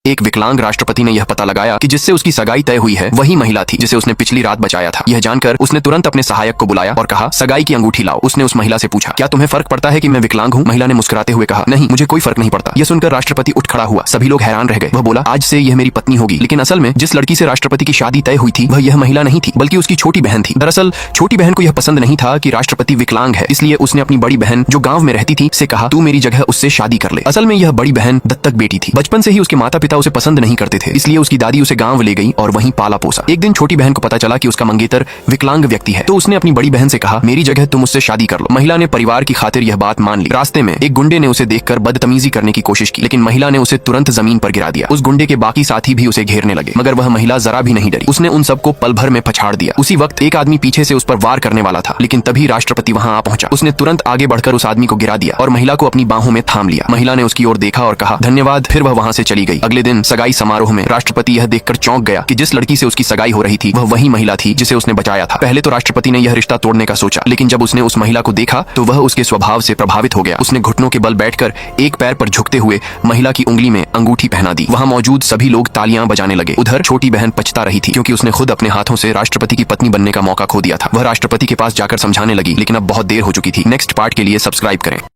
एक विकलांग राष्ट्रपति ने यह पता लगाया कि जिससे उसकी सगाई तय हुई है वही महिला थी जिसे उसने पिछली रात बचाया था। यह जानकर उसने तुरंत अपने सहायक को बुलाया और कहा, सगाई की अंगूठी लाओ। उसने उस महिला से पूछा, क्या तुम्हें फर्क पड़ता है कि मैं विकलांग हूँ? महिला ने मुस्कुराते हुए कहा, नहीं, मुझे कोई फर्क नहीं पड़ता। यह सुनकर राष्ट्रपति उठ खड़ा हुआ। सभी लोग हैरान रह गए। वह बोला, आज से यह मेरी पत्नी होगी। लेकिन असल में जिस लड़की से राष्ट्रपति की शादी तय हुई थी वह यह महिला नहीं थी, बल्कि उसकी छोटी बहन थी। दरअसल छोटी बहन को यह पसंद नहीं था कि राष्ट्रपति विकलांग है, इसलिए उसने अपनी बड़ी बहन जो गांव में रहती थी से कहा, तू मेरी जगह उससे शादी कर ले। असल में यह बड़ी बहन दत्तक बेटी थी। बचपन से ही उसके माता पिता उसे पसंद नहीं करते थे, इसलिए उसकी दादी उसे गांव ले गई और वहीं पाला पोसा। एक दिन छोटी बहन को पता चला कि उसका मंगेतर विकलांग व्यक्ति है, तो उसने अपनी बड़ी बहन से कहा, मेरी जगह तुम उससे शादी कर लो। महिला ने परिवार की खातिर यह बात मान ली। रास्ते में एक गुंडे ने उसे देखकर बदतमीजी करने की कोशिश की, लेकिन महिला ने उसे तुरंत जमीन पर गिरा दिया। उस गुंडे के बाकी साथी भी उसे घेरने लगे, मगर वह महिला जरा भी नहीं डरी। उसने उन सबको पल भर में पछाड़ दिया। उसी वक्त एक आदमी पीछे से उस पर वार करने वाला था, लेकिन तभी राष्ट्रपति वहां आ पहुंचा। उसने तुरंत आगे बढ़कर उस आदमी को गिरा दिया और महिला को अपनी बाहों में थाम लिया। महिला ने उसकी ओर देखा और कहा, धन्यवाद। फिर वह वहां से चली गई। अगले दिन सगाई समारोह में राष्ट्रपति यह देखकर चौंक गया कि जिस लड़की से उसकी सगाई हो रही थी वह वही महिला थी जिसे उसने बचाया था। पहले तो राष्ट्रपति ने यह रिश्ता तोड़ने का सोचा, लेकिन जब उसने उस महिला को देखा तो वह उसके स्वभाव से प्रभावित हो गया। उसने घुटनों के बल बैठकर एक पैर पर झुकते हुए महिला की उंगली में अंगूठी पहना दी। वहां मौजूद सभी लोग तालियां बजाने लगे। उधर छोटी बहन पछता रही थी, क्योंकि उसने खुद अपने हाथों से राष्ट्रपति की पत्नी बनने का मौका खो दिया था। वह राष्ट्रपति के पास जाकर समझाने लगी, लेकिन अब बहुत देर हो चुकी थी। नेक्स्ट पार्ट के लिए सब्सक्राइब करें।